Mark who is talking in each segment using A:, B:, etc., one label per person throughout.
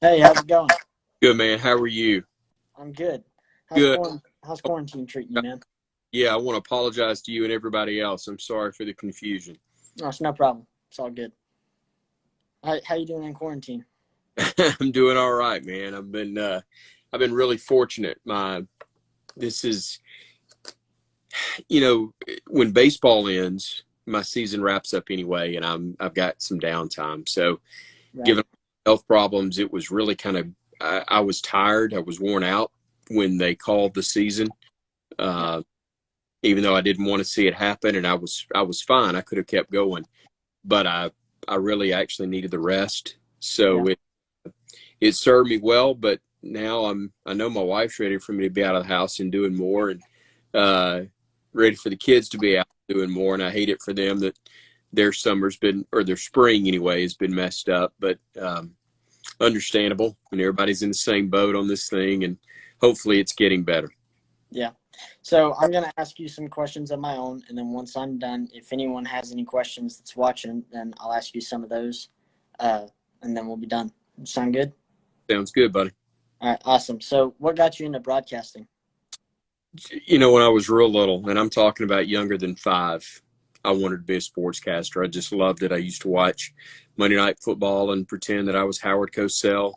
A: Hey, how's it going?
B: Good, man. How are you?
A: I'm good. How's
B: Good.
A: quarantine, how's quarantine treating you, man?
B: Yeah, I want to apologize to you and everybody else. I'm sorry for the confusion.
A: No, it's no problem. It's all good. How you doing in quarantine?
B: I'm doing all right, man. I've been really fortunate. My this is you know when baseball ends, my season wraps up anyway, and I've got some downtime. So,
A: Right.
B: given health problems, it was really kind of I was tired. I was worn out when they called the season.
A: Yeah.
B: Uh, Even though I didn't want to see it happen, and I was fine. I could have kept going, but I really actually needed the rest.
A: Yeah.
B: So it served me well. But now I know my wife's ready for me to be out of the house and doing more, and uh, ready for the kids to be out doing more. And I hate it for them that their summer's been, or their spring anyway, has been messed up. But understandable, and everybody's in the same boat on this thing, and hopefully it's getting better.
A: Yeah. So I'm gonna ask you some questions of my own, and then once I'm done, if anyone has any questions that's watching, then I'll ask you some of those, uh, and then we'll be done. Sound good?
B: Sounds good, buddy.
A: All right. Awesome. So what got you into broadcasting?
B: When I was real little, and I'm talking about younger than 5, I wanted to be a sportscaster. I just loved it. I used to watch Monday Night Football and pretend that I was Howard Cosell.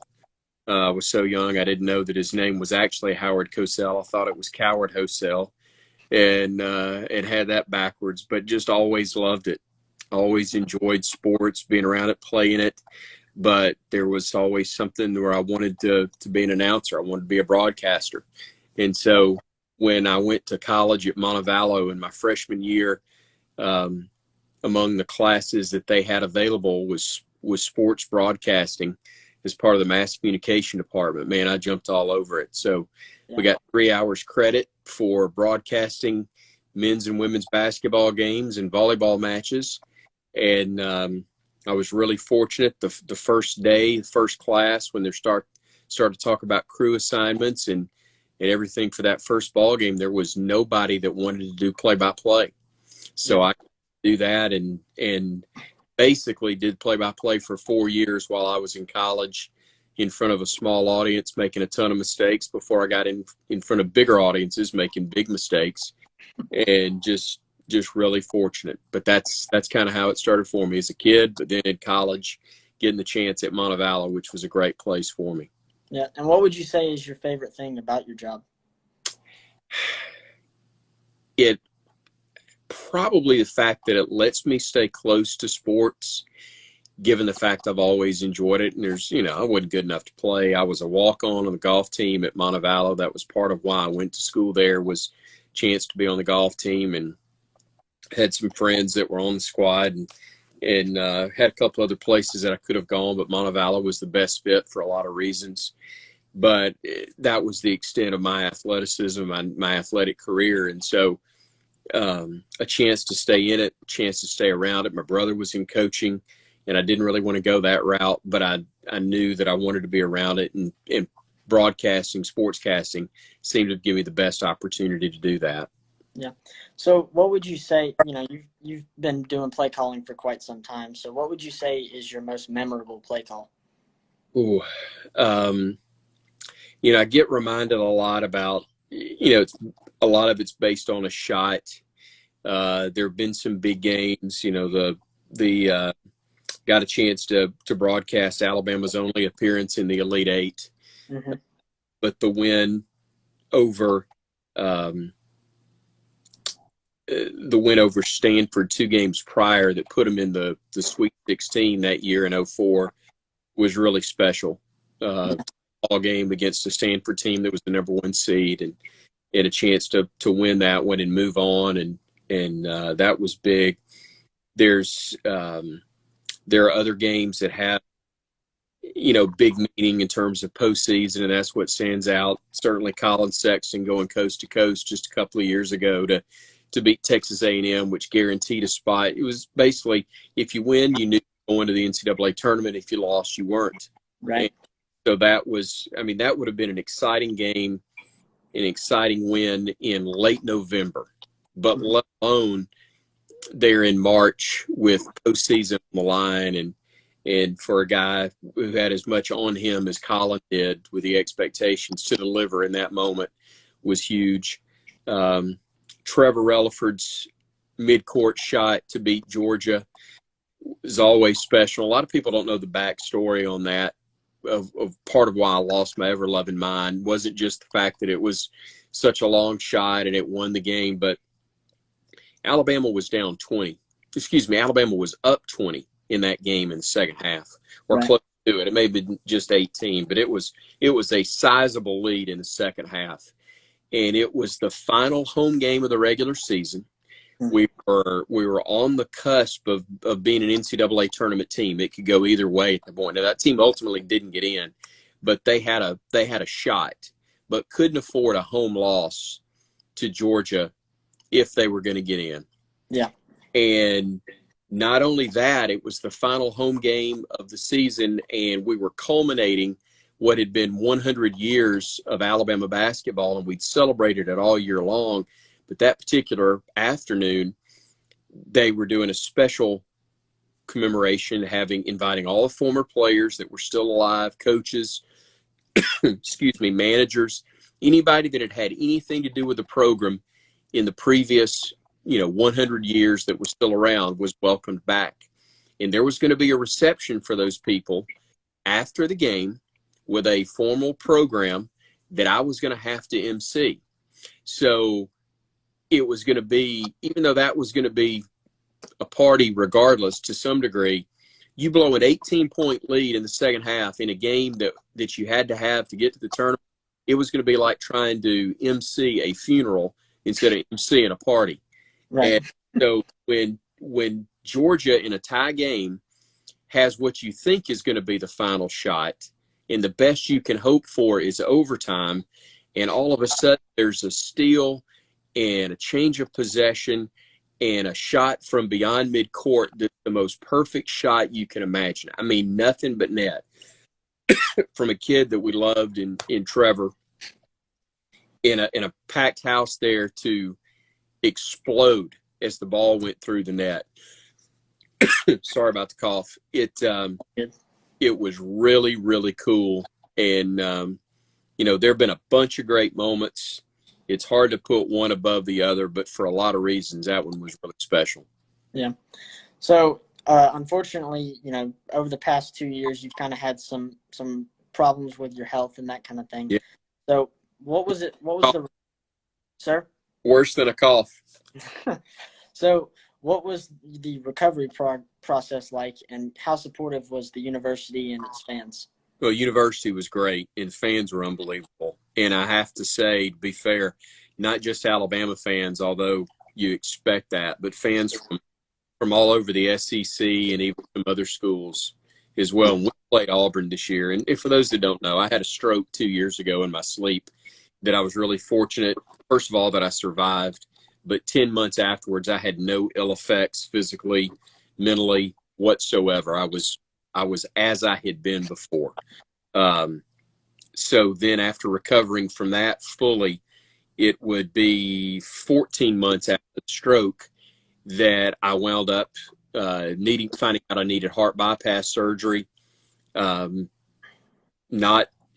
B: I was so young, I didn't know that his name was actually Howard Cosell. I thought it was Coward Hosell, and had that backwards. But just always loved it. Always enjoyed sports, being around it, playing it. But there was always something where I wanted to be an announcer. I wanted to be a broadcaster. And so when I went to college at Montevallo in my freshman year, um, among the classes that they had available was sports broadcasting as part of the mass communication department. Man, I jumped all over it. So we
A: Yeah.
B: got 3 hours credit for broadcasting men's and women's basketball games and volleyball matches. And I was really fortunate. The first day, the first class, when they started to talk about crew assignments and everything for that first ball game, there was nobody that wanted to do play by play. So
A: Yeah.
B: I could do that, and basically did play by play for 4 years while I was in college, in front of a small audience, making a ton of mistakes before I got in front of bigger audiences, making big mistakes, and just really fortunate. But that's kind of how it started for me as a kid. But then in college, getting the chance at Montevallo, which was a great place for me.
A: Yeah. And what would you say is your favorite thing about your job?
B: It probably the fact that it lets me stay close to sports, given the fact I've always enjoyed it. And I wasn't good enough to play. I was a walk-on the golf team at Montevallo. That was part of why I went to school there, was a chance to be on the golf team, and had some friends that were on the squad, and had a couple other places that I could have gone, but Montevallo was the best fit for a lot of reasons. But that was the extent of my athleticism, my athletic career. And so a chance to stay in it, a chance to stay around it. My brother was in coaching, and I didn't really want to go that route, but I knew that I wanted to be around it, and broadcasting, sportscasting seemed to give me the best opportunity to do that.
A: Yeah. So what would you say, you've been doing play calling for quite some time. So what would you say is your most memorable play call?
B: Ooh, um, I get reminded a lot about, a lot of it's based on a shot. There have been some big games. The got a chance to broadcast Alabama's only appearance in the Elite Eight,
A: Hmm.
B: but the win over um, the win over Stanford 2 games prior that put them in the Sweet 16 that year in '04 was really special. Ball game against a Stanford team that was the number 1 seed, and a chance to win that one and move on, and that was big. There's there are other games that have big meaning in terms of postseason, and that's what stands out. Certainly, Colin Sexton going coast to coast just a couple of years ago to beat Texas A&M, which guaranteed a spot. It was basically, if you win, you knew going to the NCAA tournament. If you lost, you weren't. And
A: Right.
B: so that would have been an exciting game, an exciting win in late November, but
A: Mhm.
B: let alone there in March with postseason on the line, And for a guy who had as much on him as Colin did with the expectations to deliver in that moment was huge. Trevor Relaford's midcourt shot to beat Georgia is always special. A lot of people don't know the backstory on that. Of part of why I lost my ever-loving mind wasn't just the fact that it was such a long shot and it won the game, but Alabama was down 20. Excuse me, Alabama was up 20 in that game in the second half, or
A: Right.
B: close to it. It may have been just 18, but it was a sizable lead in the second half. And it was the final home game of the regular season. We were on the cusp of being an NCAA tournament team. It could go either way at the point. Now, that team ultimately didn't get in, but they had a shot, but couldn't afford a home loss to Georgia if they were going to get in.
A: Yeah.
B: And not only that, it was the final home game of the season, and we were culminating what had been 100 years of Alabama basketball, and we'd celebrated it all year long. But that particular afternoon, they were doing a special commemoration, inviting all the former players that were still alive, coaches, excuse me, managers, anybody that had had anything to do with the program in the previous 100 years that was still around was welcomed back. And there was going to be a reception for those people after the game with a formal program that I was going to have to MC. So it was going to be, even though that was going to be a party regardless to some degree, you blow an 18-point lead in the second half in a game that you had to have to get to the tournament. It was going to be like trying to MC a funeral instead of MCing a party.
A: Right.
B: And so when Georgia in a tie game has what you think is going to be the final shot, and the best you can hope for is overtime, and all of a sudden there's a steal and a change of possession and a shot from beyond midcourt that's the most perfect shot you can imagine. I mean, nothing but net from a kid that we loved in Trevor, in a packed house there to explode as the ball went through the net. Sorry about the cough. It was really, really cool. And, there have been a bunch of great moments. It's hard to put one above the other, but for a lot of reasons, that one was really special.
A: Yeah. So, unfortunately, over the past 2 years, you've kind of had some problems with your health and that kind of thing.
B: Yeah.
A: So, what was the, sir?
B: Worse than a cough.
A: So, what was the recovery process like, and how supportive was the university and its fans?
B: Well, university was great, and fans were unbelievable. And I have to say, to be fair, not just Alabama fans, although you expect that, but fans from all over the SEC and even from other schools as well. And we played Auburn this year. And for those that don't know, I had a stroke 2 years ago in my sleep that I was really fortunate, first of all, that I survived. But 10 months afterwards, I had no ill effects physically, mentally, whatsoever. I was as I had been before. So then after recovering from that fully, it would be 14 months after the stroke that I wound up finding out I needed heart bypass surgery. Not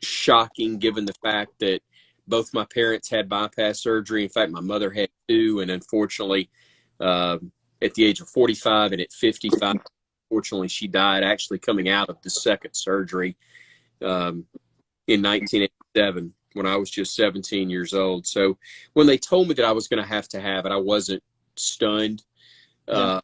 B: shocking given the fact that both my parents had bypass surgery. In fact, my mother had two, and unfortunately, at the age of 45 and at 55, unfortunately, she died actually coming out of the second surgery in 1987 when I was just 17 years old. So when they told me that I was going to have it, I wasn't stunned.
A: Yeah.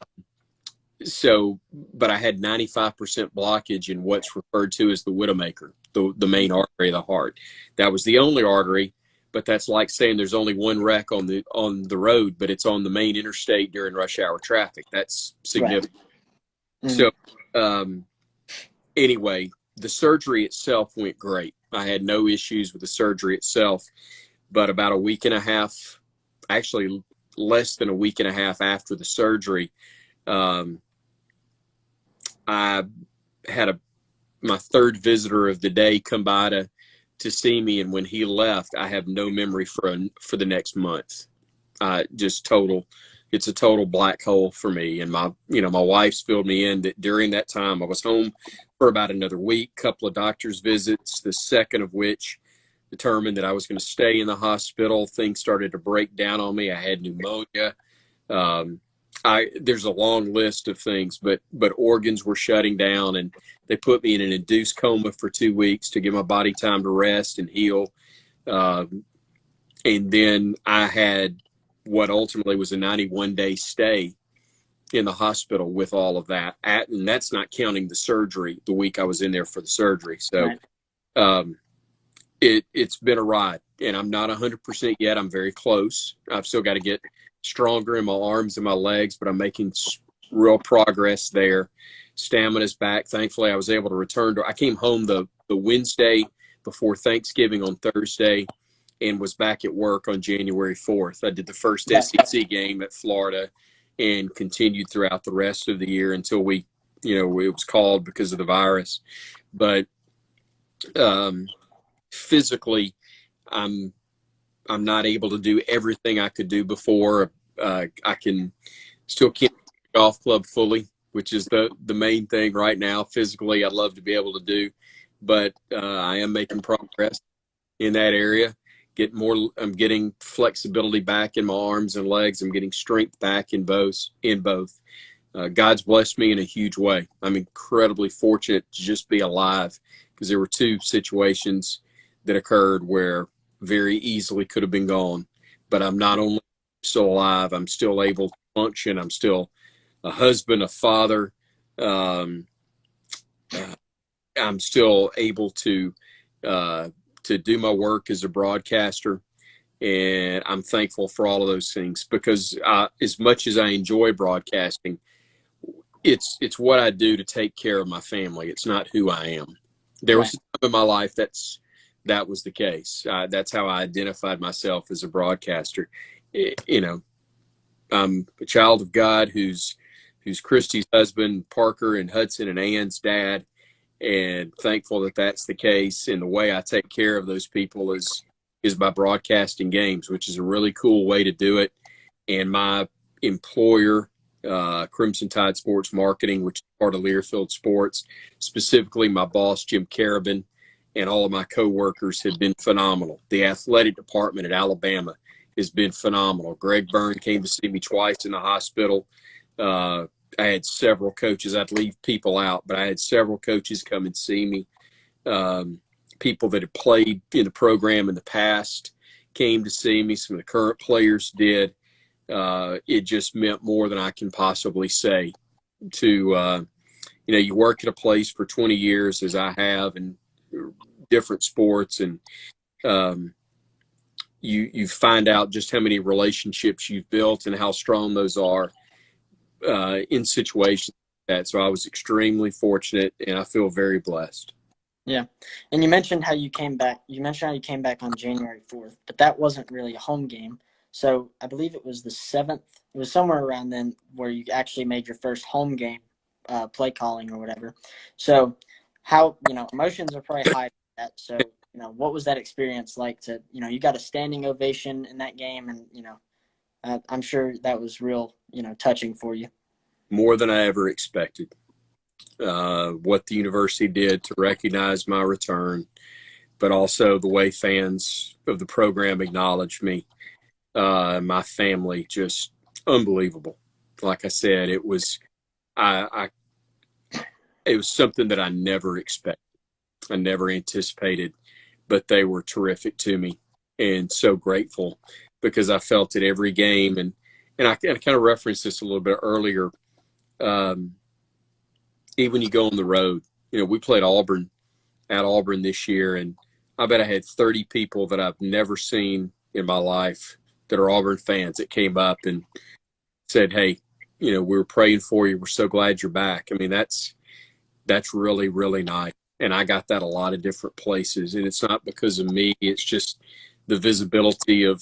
B: But I had 95% blockage in what's referred to as the Widowmaker, the main artery of the heart. That was the only artery, but that's like saying there's only one wreck on the road, but it's on the main interstate during rush hour traffic. That's significant. Right.
A: Mm-hmm.
B: So, anyway, the surgery itself went great. I had no issues with the surgery itself, but about a week and a half, actually less than a week and a half after the surgery, I had my third visitor of the day come by to see me, and when he left, I have no memory for the next month. Just total it's a total black hole for me. And my wife's filled me in that during that time I was home for about another week, couple of doctor's visits, the second of which determined that I was going to stay in the hospital. Things started to break down on me. I had pneumonia. Um, there's a long list of things, but organs were shutting down, and they put me in an induced coma for 2 weeks to give my body time to rest and heal. And then I had what ultimately was a 91-day stay in the hospital with all of that. And that's not counting the surgery, the week I was in there for the surgery. So
A: Right.
B: It's been a ride, and I'm not 100% yet. I'm very close. I've still got to get stronger in my arms and my legs, but I'm making real progress there. Stamina's back. Thankfully, I was able to return I came home the Wednesday before Thanksgiving on Thursday, and was back at work on January 4th. I did the first
A: Right.
B: SEC game at Florida and continued throughout the rest of the year until it was called because of the virus. But physically, I'm not able to do everything I could do before. I can still can't golf club fully, which is the main thing right now. Physically, I'd love to be able to do, but I am making progress in that area. I'm getting flexibility back in my arms and legs. I'm getting strength back in both. God's blessed me in a huge way. I'm incredibly fortunate to just be alive, because there were 2 situations that occurred where very easily could have been gone. But I'm not only still alive, I'm still able to function. I'm still a husband, a father. I'm still able to do my work as a broadcaster. And I'm thankful for all of those things, because as much as I enjoy broadcasting, it's what I do to take care of my family. It's not who I am. There
A: Right.
B: was a time in my life that was the case. That's how I identified myself as a broadcaster. I'm a child of God who's Christy's husband, Parker and Hudson and Ann's dad, and thankful that that's the case. And the way I take care of those people is by broadcasting games, which is a really cool way to do it. And my employer, Crimson Tide Sports Marketing, which is part of Learfield Sports, specifically my boss, Jim Carabin, and all of my coworkers have been phenomenal. The athletic department at Alabama has been phenomenal. Greg Byrne came to see me twice in the hospital. I had several coaches. I'd leave people out, but I had several coaches come and see me. People that had played in the program in the past came to see me. Some of the current players did. It just meant more than I can possibly say. You work at a place for 20 years, as I have, in different sports, and you find out just how many relationships you've built and how strong those are in situations like that. So I was extremely fortunate, and I feel very blessed.
A: Yeah. And you mentioned how you came back. You mentioned how you came back on January 4th, but that wasn't really a home game. So I believe it was the 7th. It was somewhere around then where you actually made your first home game play calling or whatever. So how, emotions are probably high for that. So, what was that experience like to, you got a standing ovation in that game, and, I'm sure that was real, touching for you.
B: More than I ever expected. What the university did to recognize my return, but also the way fans of the program acknowledged me, my family, just unbelievable. Like I said, it was it was something that I never expected. I never anticipated, but they were terrific to me, and so grateful, because I felt it every game. And I kind of referenced this a little bit earlier. Even when you go on the road, we played at Auburn this year, and I bet I had 30 people that I've never seen in my life that are Auburn fans that came up and said, "Hey, we were praying for you. We're so glad you're back." I mean, that's really, really nice. And I got that a lot of different places. And it's not because of me. It's just the visibility of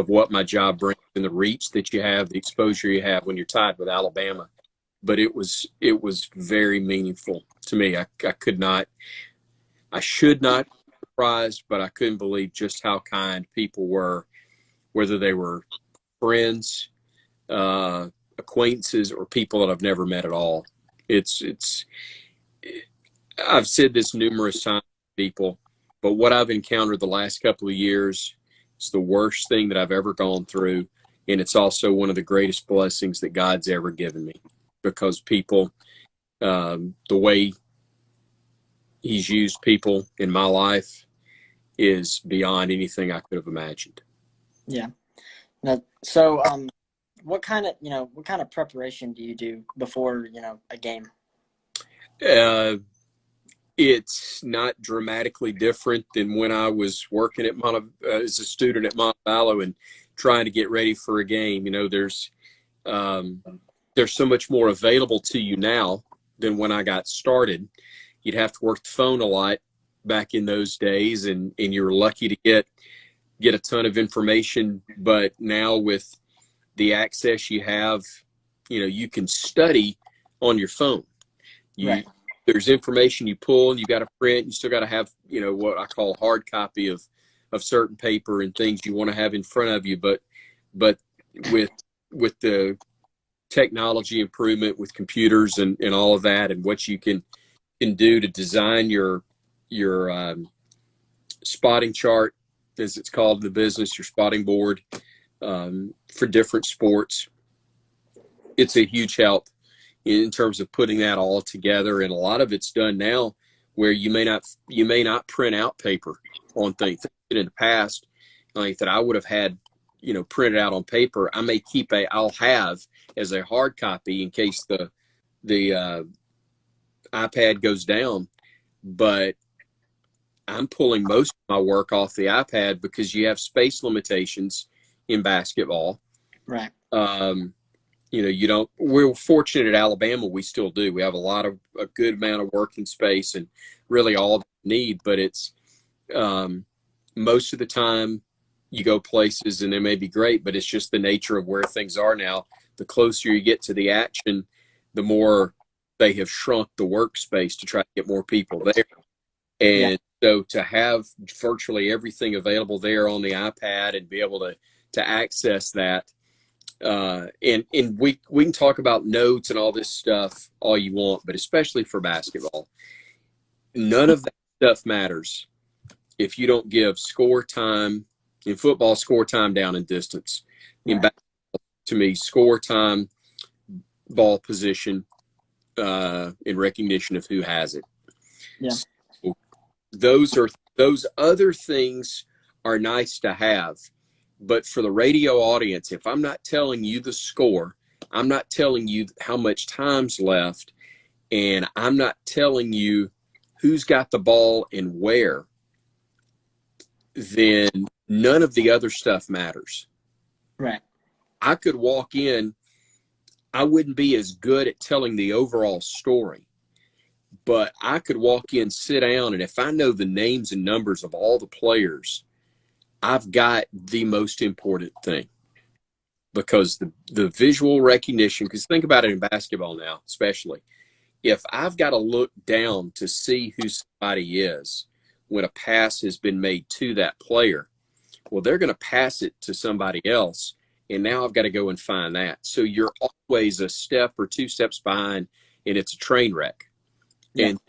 B: what my job brings, and the reach that you have, the exposure you have when you're tied with Alabama. But it was very meaningful to me. I should not be surprised, but I couldn't believe just how kind people were, whether they were friends, acquaintances or people that I've never met at all. It's I've said this numerous times to people, but what I've encountered the last couple of years is the worst thing that I've ever gone through. And it's also one of the greatest blessings that God's ever given me, because people, the way He's used people in my life is beyond anything I could have imagined.
A: Yeah. Now, so, what kind of preparation do you do before, a game?
B: Uh, it's not dramatically different than when I was working at as a student at Montevallo and trying to get ready for a game. Um, there's so much more available to you now than when I got started. You'd have to work the phone a lot back in those days, and you're lucky to get a ton of information. But now with the access you have, you can study on your phone. You
A: Right.
B: There's information you pull, and you got to print. You still got to have, what I call a hard copy of certain paper and things you want to have in front of you. But with the technology improvement with computers and all of that, and what you can do to design your spotting chart, as it's called in the business, your spotting board, for different sports, it's a huge help in terms of putting that all together. And a lot of it's done now where you may not print out paper on things. In the past, like that I would have had, printed out on paper, I'll have as a hard copy in case the iPad goes down. But I'm pulling most of my work off the iPad because you have space limitations in basketball.
A: Right.
B: You don't. We're fortunate at Alabama. We still do. We have a good amount of working space and really all we need. But it's most of the time you go places and they may be great, but it's just the nature of where things are now. The closer you get to the action, the more they have shrunk the workspace to try to get more people there.
A: Yeah.
B: And so to have virtually everything available there on the iPad and be able to access that, and we can talk about notes and all this stuff all you want, but especially for basketball, none of that stuff matters if you don't give score time. In football, score time down and distance. In
A: Right.
B: basketball, to me, score time, ball position, in recognition of who has it.
A: Yeah.
B: So those other things are nice to have, but for the radio audience, if I'm not telling you the score, I'm not telling you how much time's left, and I'm not telling you who's got the ball and where, then none of the other stuff matters.
A: Right.
B: I could walk in, I wouldn't be as good at telling the overall story, but I could walk in, sit down, and if I know the names and numbers of all the players, I've got the most important thing. Because the visual recognition, because think about it in basketball now, especially, if I've got to look down to see who somebody is when a pass has been made to that player, well, they're going to pass it to somebody else. And now I've got to go and find that. So you're always a step or two steps behind, and it's a train wreck.
A: Yeah.
B: And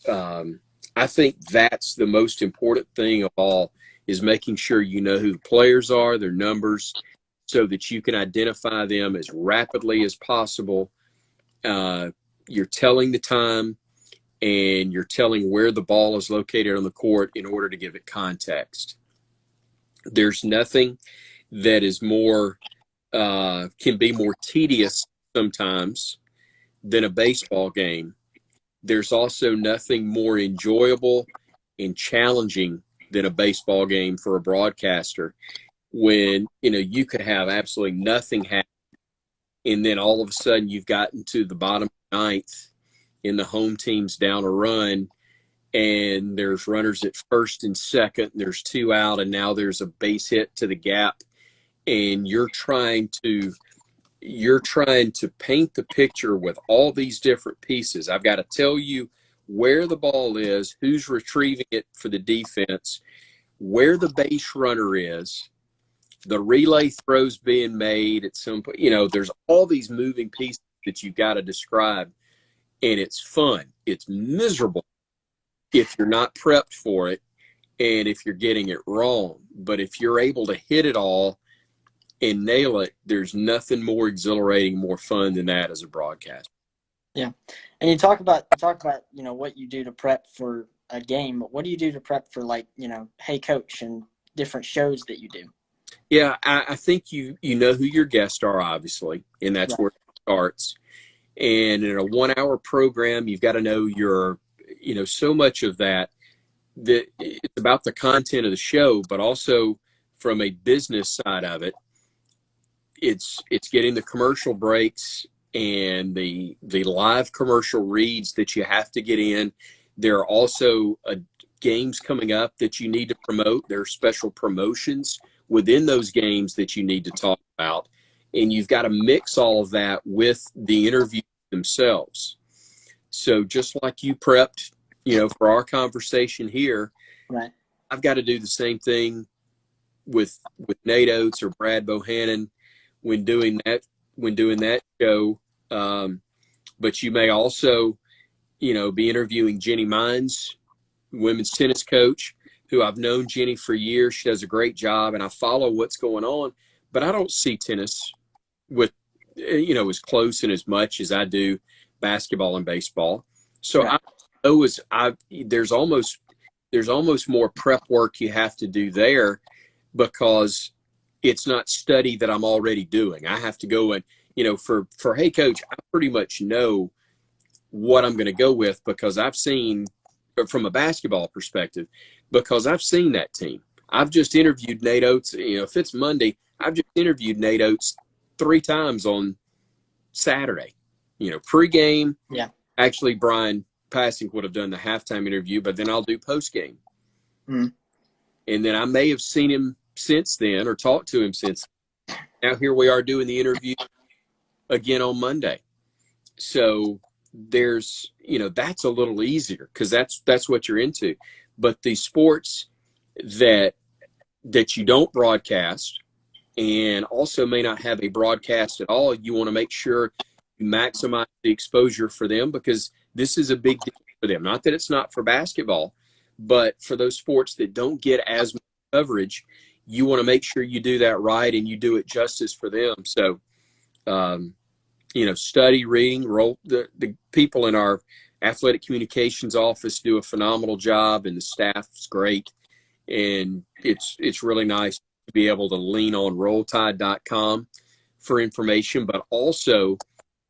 B: so, I think that's the most important thing of all, is making sure you know who the players are, their numbers, so that you can identify them as rapidly as possible. You're telling the time, and you're telling where the ball is located on the court in order to give it context. There's nothing that is can be more tedious sometimes than a baseball game. There's also nothing more enjoyable and challenging than a baseball game for a broadcaster, when you could have absolutely nothing happen, and then all of a sudden you've gotten to the bottom of the ninth and the home team's down a run, and there's runners at first and second, and there's two out, and now there's a base hit to the gap, and you're trying to paint the picture with all these different pieces. I've got to tell you where the ball is, who's retrieving it for the defense, where the base runner is, the relay throws being made at some point. There's all these moving pieces that you've got to describe, and it's fun. It's miserable if you're not prepped for it and if you're getting it wrong. But if you're able to hit it all and nail it, there's nothing more exhilarating, more fun than that as a broadcaster.
A: Yeah. And you talk about, what you do to prep for a game. What do you do to prep for, like, Hey Coach and different shows that you do?
B: Yeah, I think you know who your guests are, obviously, and that's
A: Right.
B: where it starts. And in a 1 hour program, you've got to know so much of that it's about the content of the show, but also from a business side of it, it's getting the commercial breaks and the live commercial reads that you have to get in. There are also games coming up that you need to promote. There are special promotions within those games that you need to talk about. And you've got to mix all of that with the interviews themselves. So just like you prepped, for our conversation here,
A: Right.
B: I've got to do the same thing with Nate Oates or Brad Bohannon when doing that show. But you may also, be interviewing Jenny Mines, women's tennis coach, who I've known Jenny for years. She does a great job, and I follow what's going on. But I don't see tennis with, as close and as much as I do basketball and baseball. So
A: Right.
B: there's almost more prep work you have to do there because it's not study that I'm already doing. I have to go and, for Hey Coach, I pretty much know what I'm going to go with because I've seen, from a basketball perspective, because I've seen that team. I've just interviewed Nate Oates. If it's Monday, I've just interviewed Nate Oates 3 times on Saturday. Pregame.
A: Yeah.
B: Actually, Brian Passing would have done the halftime interview, but then I'll do postgame.
A: Mm.
B: And then I may have seen him since then or talked to him since. Now here we are doing the interview again on Monday. So there's, that's a little easier because that's what you're into. But the sports that you don't broadcast and also may not have a broadcast at all, you want to make sure you maximize the exposure for them because this is a big deal for them. Not that it's not for basketball, but for those sports that don't get as much coverage, you want to make sure you do that right and you do it justice for them. So, study, reading, the people in our athletic communications office do a phenomenal job and the staff's great. And it's really nice to be able to lean on rolltide.com for information, but also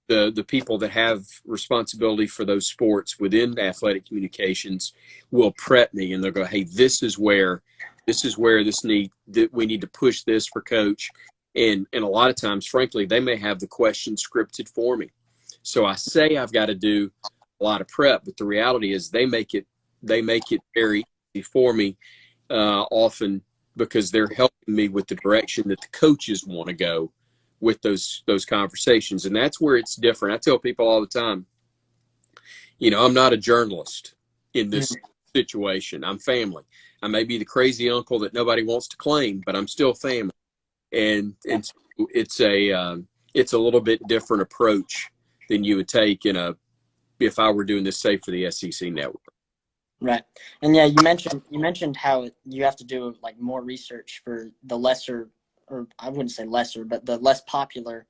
B: the people that have responsibility for those sports within athletic communications will prep me and they'll go, hey, this is where we need to push this for Coach. And a lot of times, frankly, they may have the question scripted for me. So I say I've got to do a lot of prep, but the reality is they make it very easy for me often because they're helping me with the direction that the coaches want to go with those conversations. And that's where it's different. I tell people all the time, I'm not a journalist in this situation. I'm family. I may be the crazy uncle that nobody wants to claim, but I'm still family. And it's a little bit different approach than you would take if I were doing this, say, for the SEC network.
A: Right. And yeah, you mentioned how you have to do like more research for the lesser, or I wouldn't say lesser, but the less popular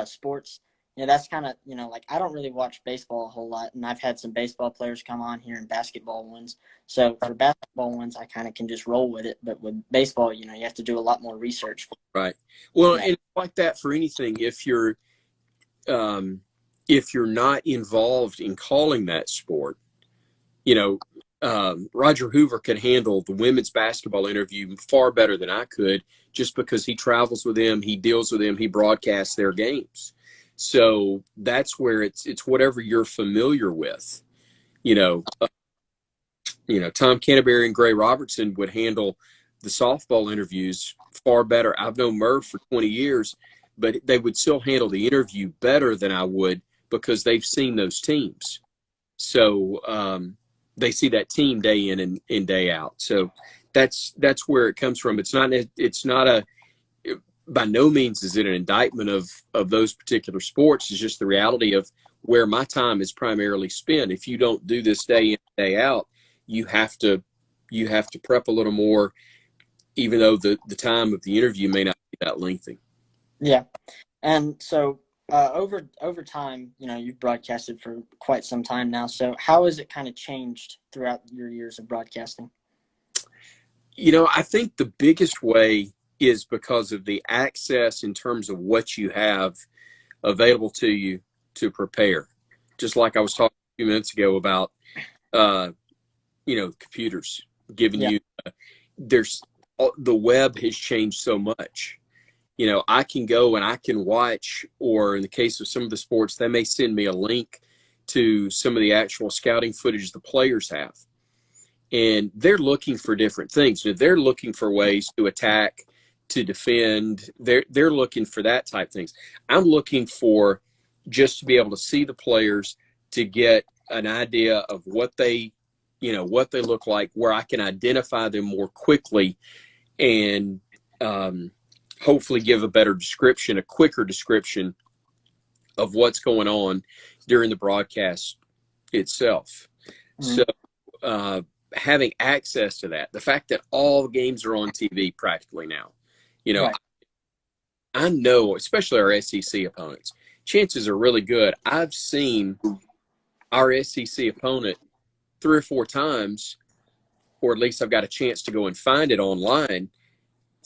A: sports. That's kind of, like I don't really watch baseball a whole lot, and I've had some baseball players come on here and basketball ones. So for basketball ones, I kind of can just roll with it. But with baseball, you have to do a lot more research.
B: Right. Well, and like that for anything, if you're not involved in calling that sport, Roger Hoover could handle the women's basketball interview far better than I could just because he travels with them, he deals with them, he broadcasts their games. So that's where it's whatever you're familiar with. Tom Canterbury and Gray Robertson would handle the softball interviews far better. I've known Merv for 20 years, but they would still handle the interview better than I would because they've seen those teams. So they see that team day in and day out. So that's where it comes from. It's not by no means is it an indictment of those particular sports. It's just the reality of where my time is primarily spent. If you don't do this day in, day out, you have to prep a little more, even though the time of the interview may not be that lengthy.
A: Yeah. And so over time, you've broadcasted for quite some time now. So how has it kind of changed throughout your years of broadcasting?
B: I think the biggest way is because of the access in terms of what you have available to you to prepare. Just like I was talking a few minutes ago about, computers giving
A: Yeah.
B: you, there's the web has changed so much. I can go and I can watch, or in the case of some of the sports, they may send me a link to some of the actual scouting footage the players have. And they're looking for different things. They're looking for ways to attack, to defend. They're looking for that type of things. I'm looking for just to be able to see the players, to get an idea of what they look like, where I can identify them more quickly, and hopefully give a better description, a quicker description of what's going on during the broadcast itself.
A: Mm-hmm.
B: So having access to that, the fact that all games are on TV practically now,
A: Right.
B: I know, especially our SEC opponents, chances are really good. I've seen our SEC opponent 3 or 4 times, or at least I've got a chance to go and find it online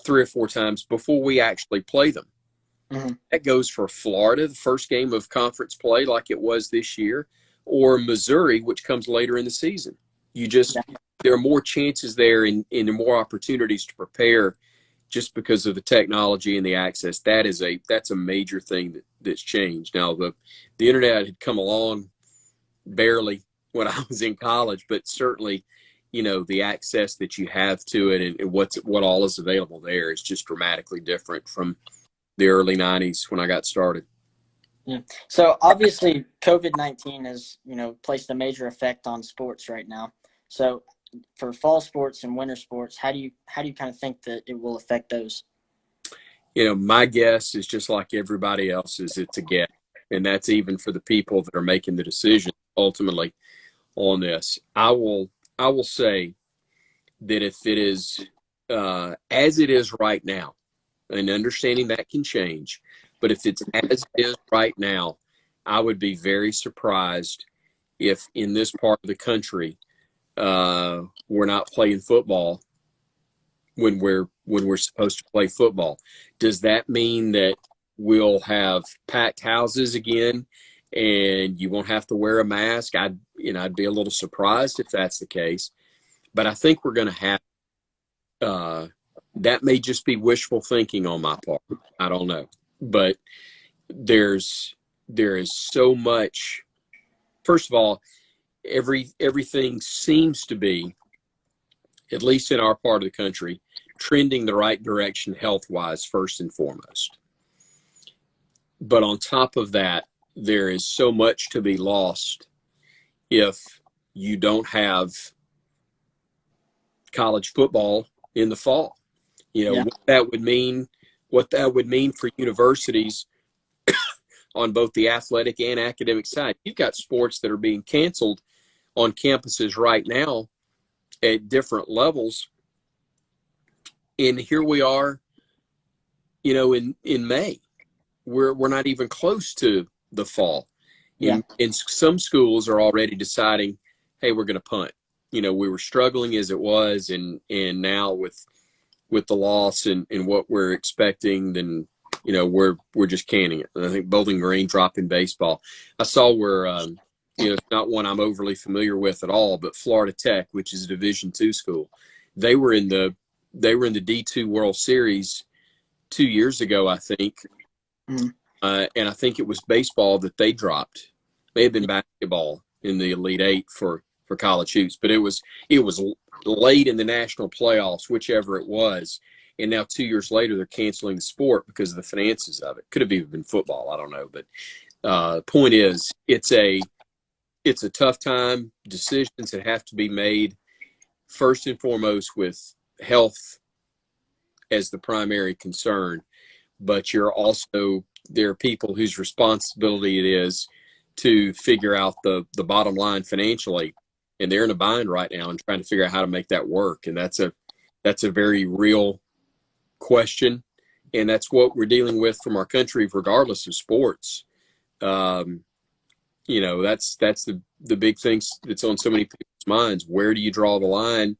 B: 3 or 4 times before we actually play them.
A: Mm-hmm.
B: That goes for Florida, the first game of conference play like it was this year, or Missouri, which comes later in the season. There are more chances there, and more opportunities to prepare just because of the technology and the access. That's a major thing that's changed. Now, the internet had come along barely when I was in college, but certainly, the access that you have to it, and what all is available there is just dramatically different from the early 90s when I got started.
A: Yeah. So obviously COVID-19 has, placed a major effect on sports right now. So for fall sports and winter sports, how do you kind of think that it will affect those?
B: My guess is just like everybody else's. It's a guess, and that's even for the people that are making the decision ultimately on this. I will say that if it is as it is right now, and understanding that can change, but if it's as it is right now, I would be very surprised if in this part of the country we're not playing football when we're supposed to play football. Does that mean that we'll have packed houses again and you won't have to wear a mask? I'd be a little surprised if that's the case, but I think we're going to have that may just be wishful thinking on my part. I don't know, but there is so much. First of all, everything seems to be, at least in our part of the country, trending the right direction health-wise first and foremost. But on top of that, there is so much to be lost if you don't have college football in the fall.
A: Yeah.
B: What that would mean for universities on both the athletic and academic side. You've got sports that are being canceled on campuses right now at different levels. And here we are, in May. We're not even close to the fall.
A: Yeah.
B: And some schools are already deciding, hey, we're going to punt. We were struggling as it was, and now with the loss and what we're expecting, then we're just canning it. And I think Bowling Green dropping baseball. I saw where it's not one I'm overly familiar with at all, but Florida Tech, which is a Division II school, they were in the D2 World Series 2 years ago, I think.
A: Mm-hmm.
B: And I think it was baseball that they dropped. May have been basketball in the Elite Eight for college hoops, but it was late in the national playoffs, whichever it was. And now 2 years later, they're canceling the sport because of the finances of it. Could have even been football. I don't know. But point is, it's a tough time. Decisions that have to be made first and foremost with health as the primary concern. but there are people whose responsibility it is to figure out the bottom line financially, and they're in a bind right now and trying to figure out how to make that work. And that's a very real question, and that's what we're dealing with from our country, regardless of sports. Um, that's the big thing that's on so many people's minds. Where do you draw the line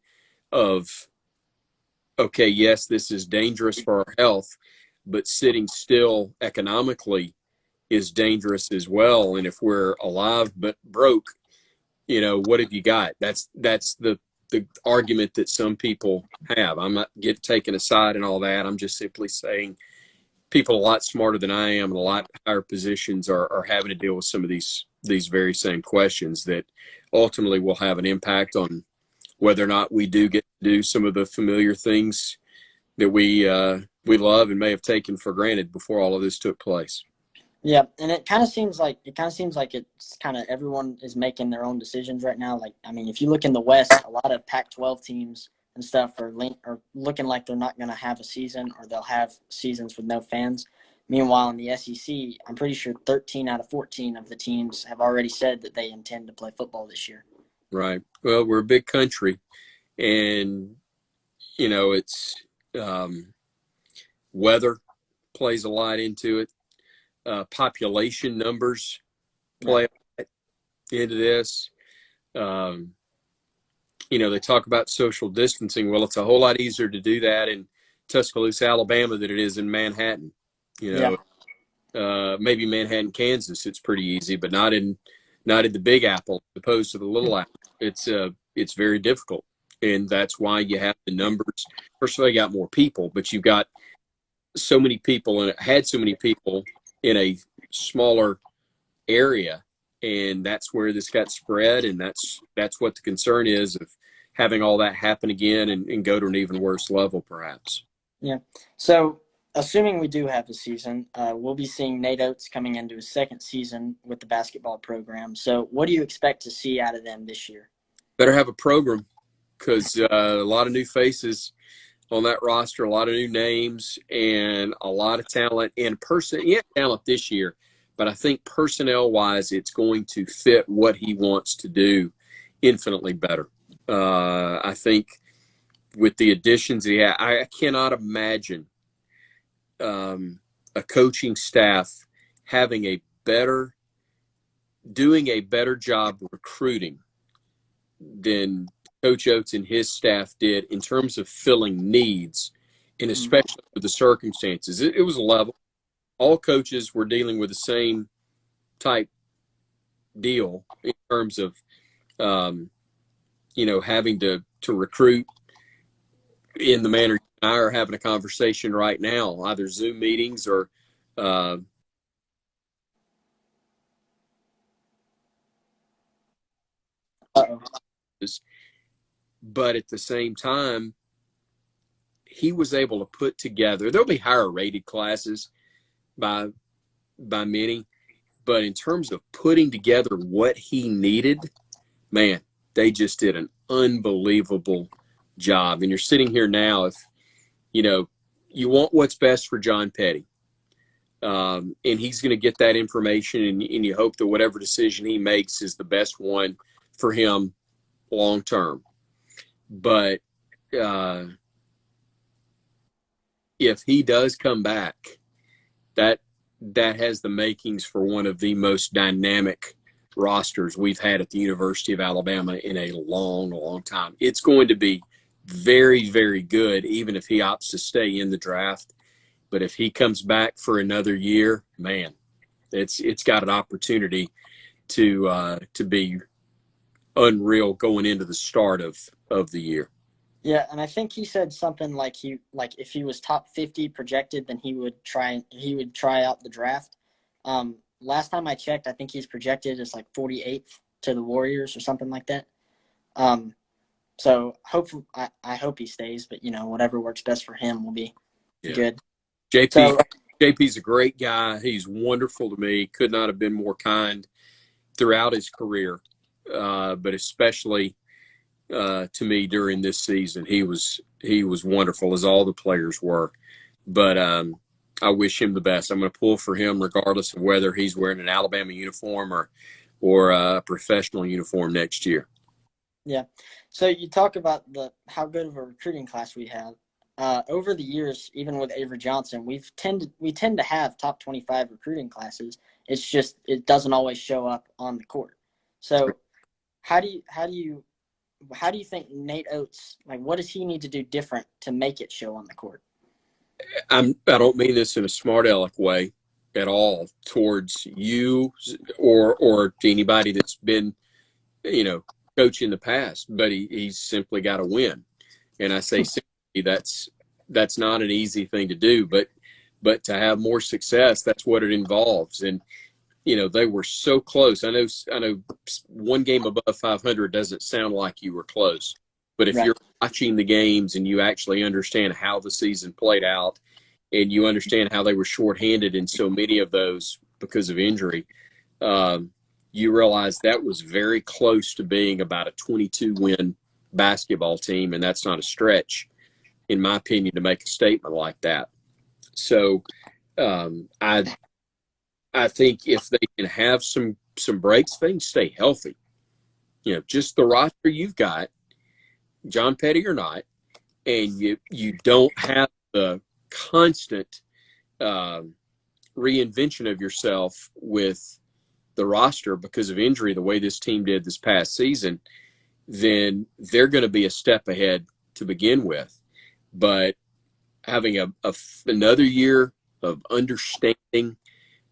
B: of, okay, yes, this is dangerous for our health, but sitting still economically is dangerous as well. And if we're alive but broke, what have you got? That's the argument that some people have. I'm not taking a side and all that. I'm just simply saying people a lot smarter than I am in a lot higher positions are having to deal with some of these very same questions that ultimately will have an impact on whether or not we do get to do some of the familiar things that we love and may have taken for granted before all of this took place.
A: Yeah, and it kind of seems like it's kind of everyone is making their own decisions right now. Like, I mean, if you look in the West, a lot of Pac-12 teams and stuff are looking like they're not going to have a season, or they'll have seasons with no fans. Meanwhile, in the SEC, I'm pretty sure 13 out of 14 of the teams have already said that they intend to play football this year.
B: Right. Well, we're a big country, and it's weather plays a lot into it. Population numbers play into this. They talk about social distancing. Well, it's a whole lot easier to do that in Tuscaloosa, Alabama, than it is in Manhattan.
A: Yeah.
B: Maybe Manhattan, Kansas, it's pretty easy, but not in the Big Apple, as opposed to the Little Apple. It's very difficult, and that's why you have the numbers. First of all, you got more people, but you've got so many people, and it had so many people in a smaller area, and that's where this got spread, and that's what the concern is, of having all that happen again and go to an even worse level, perhaps.
A: Yeah. So, assuming we do have a season, we'll be seeing Nate Oates coming into his second season with the basketball program. So, what do you expect to see out of them this year?
B: Better have a program, because a lot of new faces on that roster, a lot of new names, and a lot of talent and talent this year. But I think personnel-wise, it's going to fit what he wants to do infinitely better. I think with the additions I cannot imagine a coaching staff doing a better job recruiting than Coach Oates and his staff did in terms of filling needs, and especially with the circumstances. It was a level. All coaches were dealing with the same type deal in terms of, having to recruit in the manner you and I are having a conversation right now, either Zoom meetings or but at the same time, he was able to put together, there'll be higher rated classes by many, but in terms of putting together what he needed, man, they just did an unbelievable job. And you're sitting here now, if you want what's best for John Petty, and he's going to get that information, and you hope that whatever decision he makes is the best one for him long term. But if he does come back, that has the makings for one of the most dynamic rosters we've had at the University of Alabama in a long, long time. It's going to be very, very good, even if he opts to stay in the draft. But if he comes back for another year, man, it's got an opportunity to be unreal going into the start of the year.
A: Yeah, and I think he said something like if he was top 50 projected, then he would try out the draft. Last time I checked, I think he's projected as like 48th to the Warriors or something like that. So hopefully, I hope he stays, but whatever works best for him will be good.
B: JP's a great guy. He's wonderful to me. Could not have been more kind throughout his career, but especially to me during this season. He was wonderful, as all the players were. But I wish him the best. I'm going to pull for him regardless of whether he's wearing an Alabama uniform or a professional uniform next year.
A: Yeah. So you talk about how good of a recruiting class we have. Over the years, even with Avery Johnson, we tend to have top 25 recruiting classes. It's just it doesn't always show up on the court. So how do you think Nate Oates, like, what does he need to do different to make it show on the court?
B: I don't mean this in a smart aleck way at all towards you or to anybody that's been, coach in the past, but he's simply got to win. And I say simply, that's not an easy thing to do, but to have more success, that's what it involves. And they were so close. I know one game above 500 doesn't sound like you were close, but if
A: Right.
B: you're watching the games and you actually understand how the season played out and you understand how they were shorthanded in so many of those because of injury, you realize that was very close to being about a 22-win basketball team, and that's not a stretch, in my opinion, to make a statement like that. So I think if they can have some breaks, they can stay healthy. Just the roster you've got, John Petty or not, and you don't have the constant reinvention of yourself with the roster because of injury the way this team did this past season, then they're going to be a step ahead to begin with. But having another year of understanding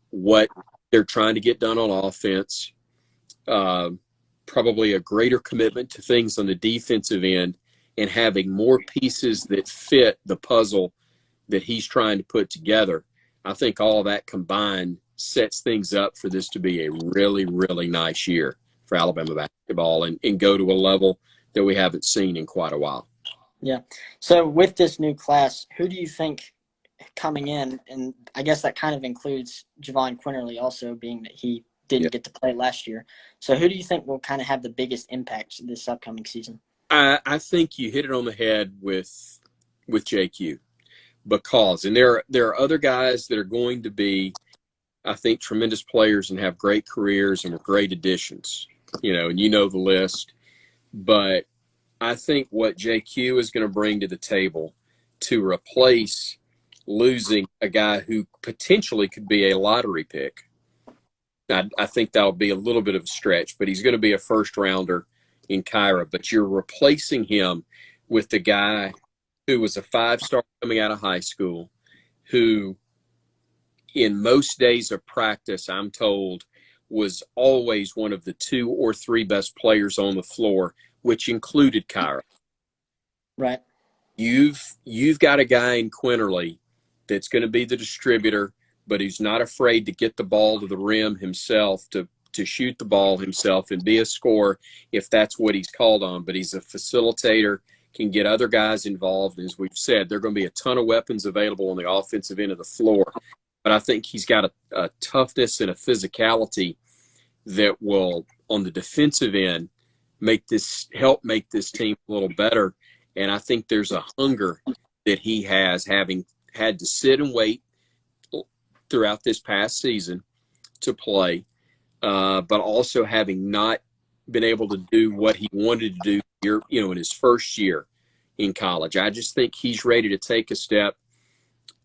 B: what they're trying to get done on offense, probably a greater commitment to things on the defensive end, and having more pieces that fit the puzzle that he's trying to put together. I think all of that combined sets things up for this to be a really, really nice year for Alabama basketball and go to a level that we haven't seen in quite a while.
A: Yeah. So with this new class, who do you think coming in, and I guess that kind of includes Javon Quinterly also, being that he didn't get to play last year. So who do you think will kind of have the biggest impact this upcoming season?
B: I think you hit it on the head with JQ, because, and there are other guys that are going to be, I think, tremendous players and have great careers and were great additions, and the list. But I think what JQ is going to bring to the table to replace losing a guy who potentially could be a lottery pick, I think that'll be a little bit of a stretch, but he's going to be a first rounder in Kyra. But you're replacing him with the guy who was a 5-star coming out of high school, who in most days of practice, I'm told, was always one of the 2 or 3 best players on the floor, which included Kyra.
A: Right.
B: You've got a guy in Quinterly that's going to be the distributor, but he's not afraid to get the ball to the rim himself, to shoot the ball himself and be a scorer if that's what he's called on. But he's a facilitator, can get other guys involved. As we've said, there are going to be a ton of weapons available on the offensive end of the floor. But I think he's got a toughness and a physicality that will, on the defensive end, help make this team a little better. And I think there's a hunger that he has, having had to sit and wait throughout this past season to play, but also having not been able to do what he wanted to do in his first year in college. I just think he's ready to take a step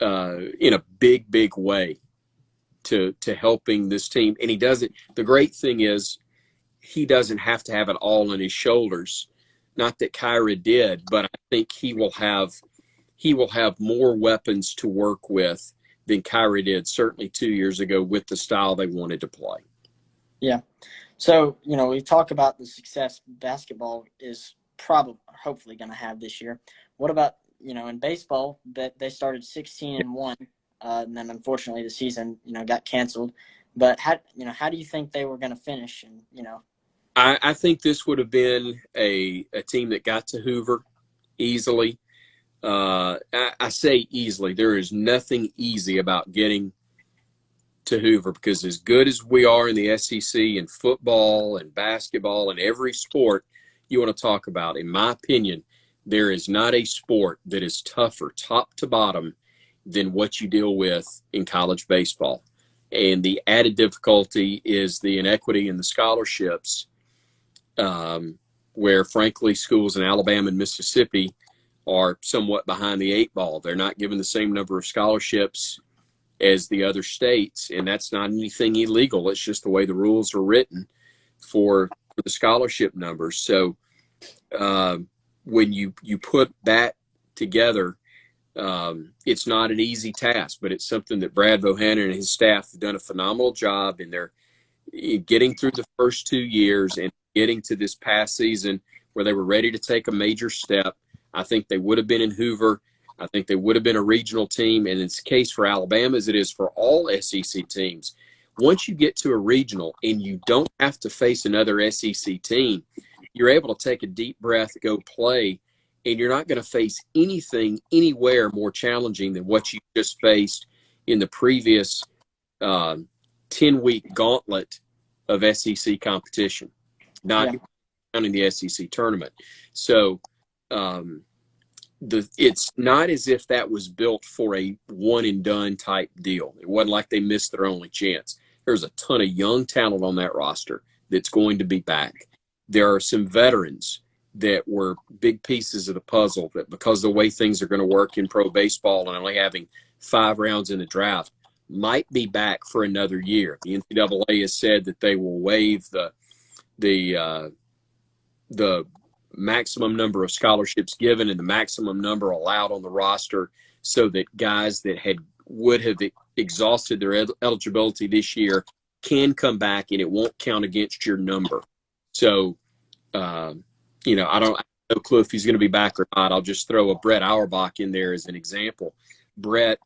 B: in a big, big way to helping this team. And he doesn't. The great thing is he doesn't have to have it all on his shoulders. Not that Kyra did, but I think he will have more weapons to work with than Kyra did certainly 2 years ago with the style they wanted to play.
A: Yeah. So, we talk about the success basketball is hopefully going to have this year. What about, in baseball, that they started 16-1, and then unfortunately the season, got canceled. But how do you think they were going to finish? And,
B: I think this would have been a team that got to Hoover easily. I say easily. There is nothing easy about getting to Hoover, because as good as we are in the SEC in football and basketball and every sport you want to talk about, in my opinion, there is not a sport that is tougher top to bottom than what you deal with in college baseball. And the added difficulty is the inequity in the scholarships, where, frankly, schools in Alabama and Mississippi are somewhat behind the eight ball. They're not given the same number of scholarships as the other states, and that's not anything illegal. It's just the way the rules are written for the scholarship numbers. So when you put that together, it's not an easy task, but it's something that Brad Bohannon and his staff have done a phenomenal job in their getting through the first 2 years and getting to this past season where they were ready to take a major step. I think they would have been in Hoover. I think they would have been a regional team. And it's the case for Alabama as it is for all SEC teams. Once you get to a regional and you don't have to face another SEC team, you're able to take a deep breath, go play, and you're not going to face anything anywhere more challenging than what you just faced in the previous 10-week gauntlet of SEC competition, not counting the SEC tournament. So it's not as if that was built for a one-and-done type deal. It wasn't like they missed their only chance. There's a ton of young talent on that roster that's going to be back. There are some veterans that were big pieces of the puzzle that, because of the way things are going to work in pro baseball and only having 5 rounds in the draft, might be back for another year. The NCAA has said that they will waive the maximum number of scholarships given and the maximum number allowed on the roster, so that guys that would have exhausted their eligibility this year can come back and it won't count against your number. So, I don't have no clue if he's going to be back or not. I'll just throw a Brett Auerbach in there as an example. Brett,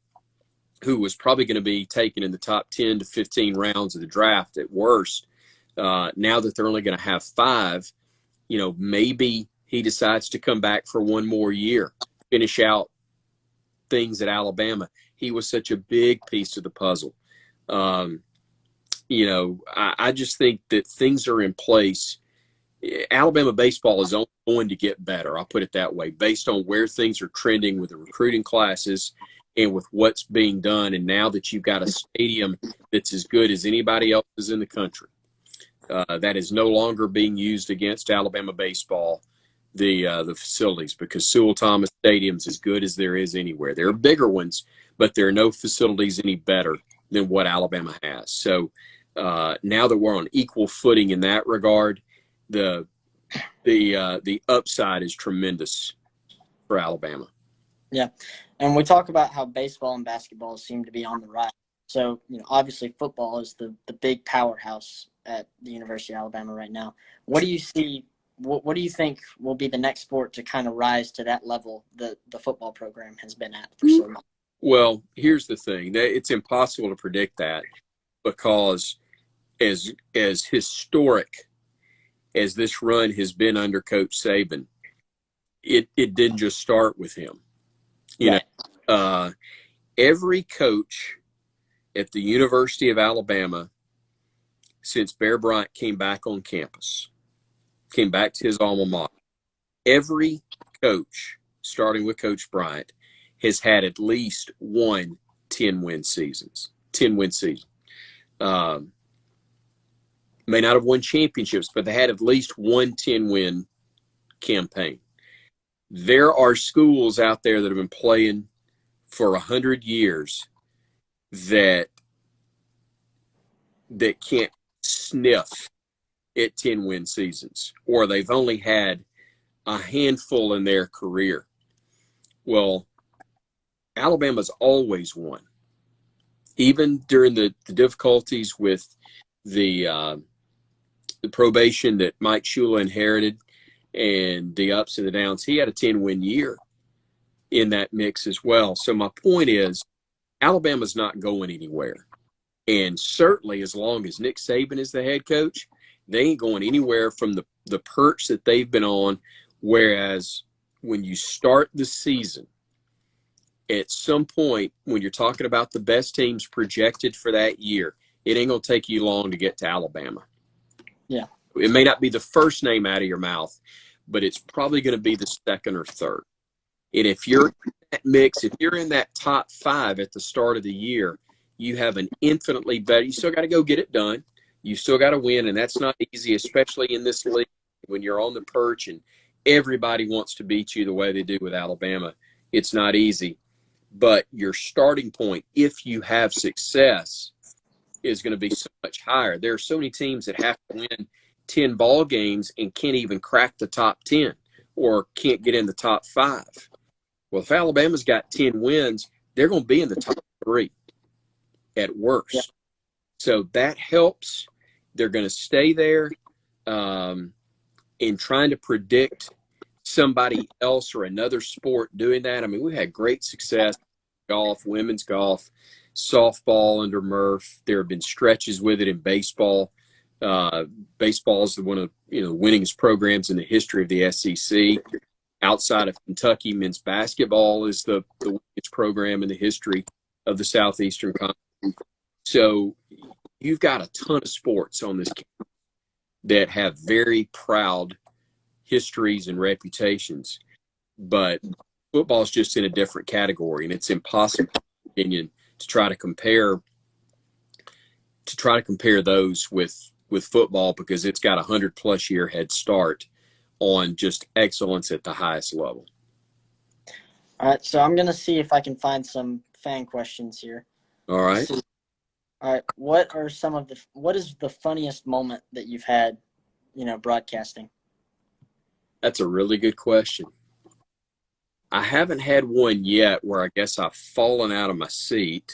B: who was probably going to be taken in the top 10 to 15 rounds of the draft at worst, now that they're only going to have 5, maybe he decides to come back for one more year, finish out things at Alabama. He was such a big piece of the puzzle. I just think that things are in place. Alabama baseball is only going to get better, I'll put it that way, based on where things are trending with the recruiting classes and with what's being done. And now that you've got a stadium that's as good as anybody else's in the country, that is no longer being used against Alabama baseball, the facilities, because Sewell Thomas Stadium's as good as there is anywhere. There are bigger ones, but there are no facilities any better than what Alabama has. So now that we're on equal footing in that regard, the upside is tremendous for Alabama.
A: Yeah. And we talk about how baseball and basketball seem to be on the rise. So, obviously football is the big powerhouse at the University of Alabama right now. What do you see? What do you think will be the next sport to kind of rise to that level that the football program has been at for so long?
B: Well, here's the thing. It's impossible to predict that, because as historic as this run has been under Coach Saban, it didn't just start with him. Every coach at the University of Alabama since Bear Bryant came back on campus, came back to his alma mater, every coach, starting with Coach Bryant, has had at least one 10-win season. May not have won championships, but they had at least one 10-win campaign. There are schools out there that have been playing for 100 years that can't sniff at 10-win seasons, or they've only had a handful in their career. Well, Alabama's always won, even during the difficulties with the probation that Mike Shula inherited and the ups and the downs. He had a 10-win year in that mix as well. So my point is, Alabama's not going anywhere. And certainly as long as Nick Saban is the head coach, they ain't going anywhere from the perch that they've been on. Whereas when you start the season, at some point when you're talking about the best teams projected for that year, it ain't going to take you long to get to Alabama.
A: Yeah.
B: It may not be the first name out of your mouth, but it's probably going to be the second or third. And if you're that mix, if you're in that top 5 at the start of the year, you have an infinitely better. You still got to go get it done. You still got to win, and that's not easy, especially in this league when you're on the perch and everybody wants to beat you the way they do with Alabama. It's not easy, but your starting point, if you have success, is going to be so much higher. There are so many teams that have to win 10 ball games and can't even crack the top 10 or can't get in the top 5. Well, if Alabama's got 10 wins, they're going to be in the top 3 at worst.
A: Yeah.
B: So that helps. They're going to stay there. In trying to predict somebody else or another sport doing that, I mean, we've had great success. Golf, women's golf, softball under Murph. There have been stretches with it in baseball. Baseball is one of the winningest programs in the history of the SEC. Outside of Kentucky, men's basketball is the winningest program in the history of the Southeastern Conference. So you've got a ton of sports on this campus that have very proud histories and reputations, but football is just in a different category, and it's impossible, in my opinion, to try to compare those with football because it's got 100+ year head start on just excellence at the highest level.
A: All right, so I'm going to see if I can find some fan questions here.
B: All right.
A: All right, what is the funniest moment that you've had, broadcasting?
B: That's a really good question. I haven't had one yet where I guess I've fallen out of my seat.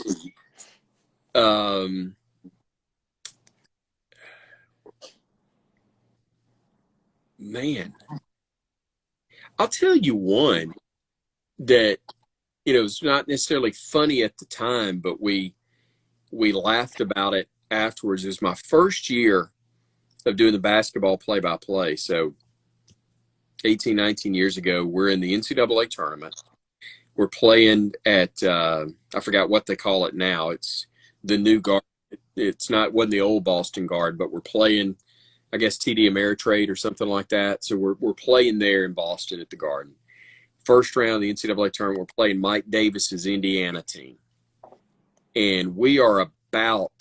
B: Man, I'll tell you one that, it's not necessarily funny at the time, but we laughed about it afterwards. It was my first year of doing the basketball play-by-play. So 18, 19 years ago, we're in the NCAA tournament. We're playing at, I forgot what they call it now. It's the new Guard. Wasn't the old Boston Guard, but we're playing, I guess, TD Ameritrade or something like that. So we're playing there in Boston at the Garden. First round of the NCAA tournament, we're playing Mike Davis's Indiana team. And we are about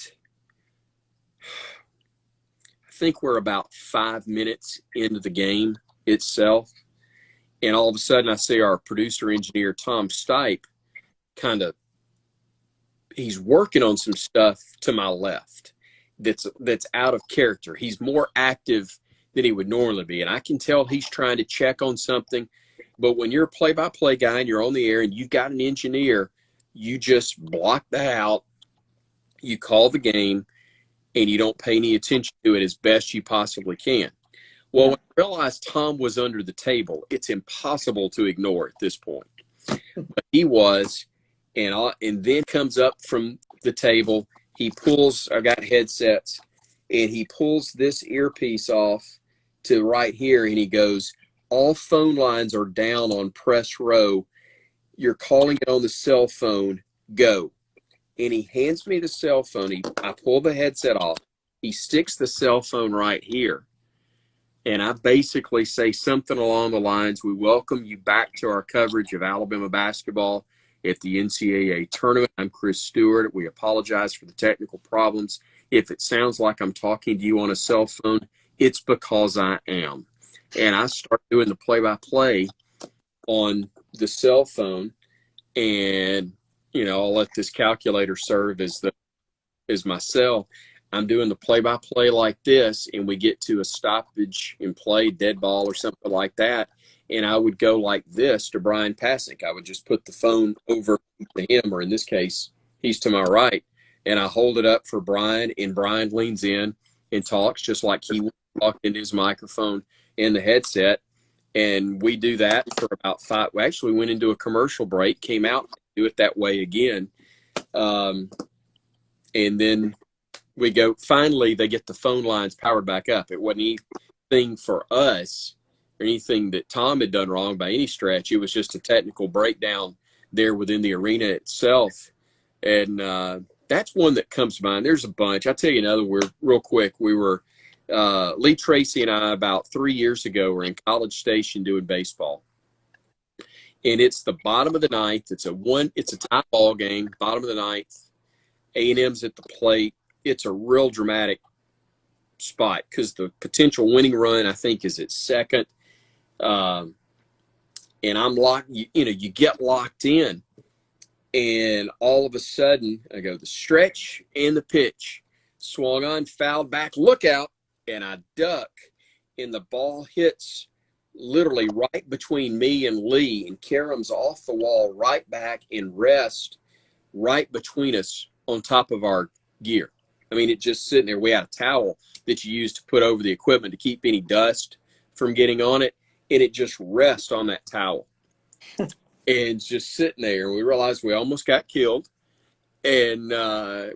B: 5 minutes into the game itself. And all of a sudden I see our producer engineer, Tom Stipe, he's working on some stuff to my left that's out of character. He's more active than he would normally be. And I can tell he's trying to check on something. But when you're a play-by-play guy and you're on the air and you've got an engineer, you just block that out. You call the game and you don't pay any attention to it as best you possibly can. Well, when I realized Tom was under the table, it's impossible to ignore at this point. But he was, and then comes up from the table. He pulls, I got headsets, and he pulls this earpiece off to right here, and he goes, all phone lines are down on press row. You're calling it on the cell phone. Go. And he hands me the cell phone. I pull the headset off. He sticks the cell phone right here. And I basically say something along the lines, we welcome you back to our coverage of Alabama basketball at the NCAA tournament. I'm Chris Stewart. We apologize for the technical problems. If it sounds like I'm talking to you on a cell phone, it's because I am. And I start doing the play-by-play on the cell phone. And, I'll let this calculator serve as my cell. I'm doing the play-by-play like this, and we get to a stoppage in play, dead ball or something like that, and I would go like this to Brian Pasek. I would just put the phone over to him, or in this case, he's to my right, and I hold it up for Brian, and Brian leans in and talks just like he would talk into his microphone in the headset, and we do that for about 5. We actually went into a commercial break, came out, do it that way again, and then we go, finally, they get the phone lines powered back up. It wasn't anything for us or anything that Tom had done wrong by any stretch. It was just a technical breakdown there within the arena itself. And that's one that comes to mind. There's a bunch. I'll tell you another real quick. We were, Lee Tracy and I, about 3 years ago, were in College Station doing baseball. and it's the bottom of the ninth. It's a tie ball game, bottom of the ninth. A&M's at the plate. It's a real dramatic spot because the potential winning run, I think, is at second. Um, and I'm locked, you get locked in. And all of a sudden, I go the stretch and the pitch. Swung on, fouled back, look out, and I duck. And the ball hits literally right between me and Lee and caroms off the wall right back and rests right between us on top of our gear. I mean, it's just sitting there. We had a towel that you use to put over the equipment to keep any dust from getting on it, and it just rests on that towel. And just sitting there, and we realized we almost got killed, and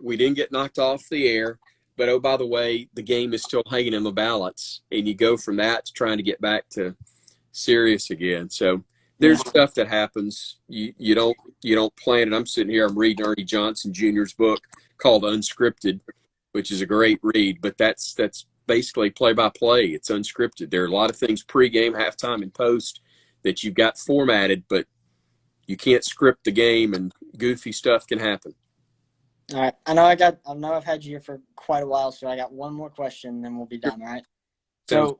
B: we didn't get knocked off the air. But oh, by the way, the game is still hanging in the balance, and you go from that to trying to get back to serious again. So there's stuff that happens. You don't plan it. I'm sitting here. I'm reading Ernie Johnson Jr.'s book called Unscripted, which is a great read. But that's basically play by play. It's unscripted. There are a lot of things pregame, halftime, and post that you've got formatted, but you can't script the game, and goofy stuff can happen.
A: All right. I know I've had you here for quite a while, so I got one more question, then we'll be done, all right? So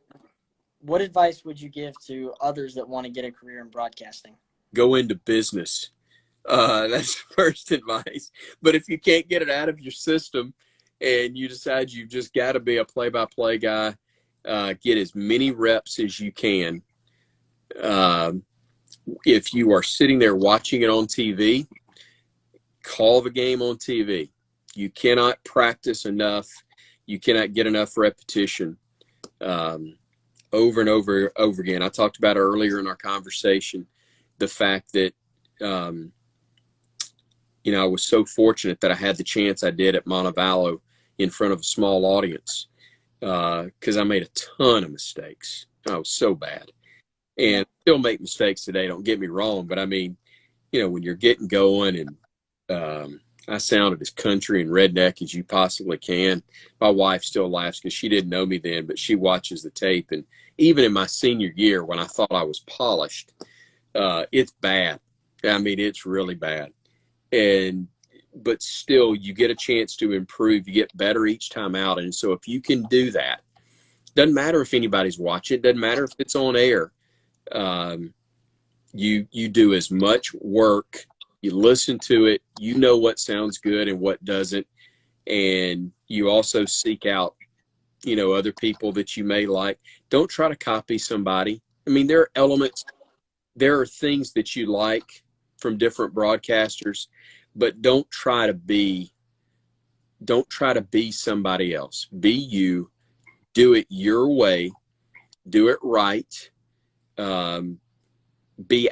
A: what advice would you give to others that want to get a career in broadcasting?
B: Go into business. That's the first advice. But if you can't get it out of your system and you decide you've just got to be a play-by-play guy, get as many reps as you can. If you are sitting there watching it on TV, call the game on TV. You cannot practice enough. You cannot get enough repetition over and over again. I talked about earlier in our conversation the fact that, I was so fortunate that I had the chance I did at Montevallo in front of a small audience because I made a ton of mistakes. I was so bad. And still make mistakes today, don't get me wrong. But, I mean, when you're getting going and I sounded as country and redneck as you possibly can. My wife still laughs because she didn't know me then, but she watches the tape. And even in my senior year when I thought I was polished, it's bad. I mean, it's really bad. But still, you get a chance to improve. You get better each time out. And so if you can do that, doesn't matter if anybody's watching. It doesn't matter if it's on air. You do as much work. You listen to it. You know what sounds good and what doesn't. And you also seek out, other people that you may like. Don't try to copy somebody. I mean, there are things that you like from different broadcasters, but don't try to be somebody else. Be you. Do it your way. Do it right. Be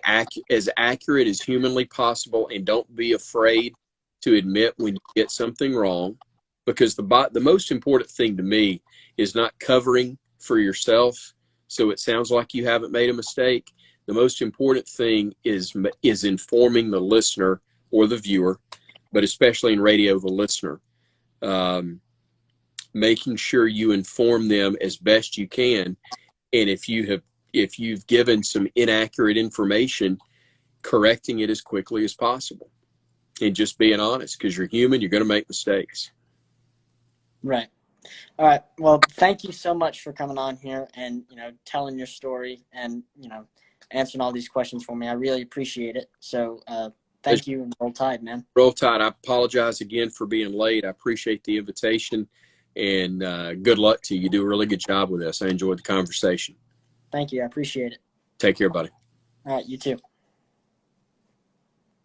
B: as accurate as humanly possible, and don't be afraid to admit when you get something wrong, because the most important thing to me is not covering for yourself so it sounds like you haven't made a mistake. The most important thing is informing the listener or the viewer, but especially in radio, the listener, making sure you inform them as best you can. And if you've given some inaccurate information, correcting it as quickly as possible and just being honest, because you're human, you're going to make mistakes.
A: Right. All right. Well, thank you so much for coming on here and, telling your story and, answering all these questions for me. I really appreciate it. So thank you, and Roll Tide, man.
B: Roll Tide. I apologize again for being late. I appreciate the invitation, and good luck to you. You do a really good job with this. I enjoyed the conversation.
A: Thank you. I appreciate it.
B: Take care, buddy.
A: All right. You too.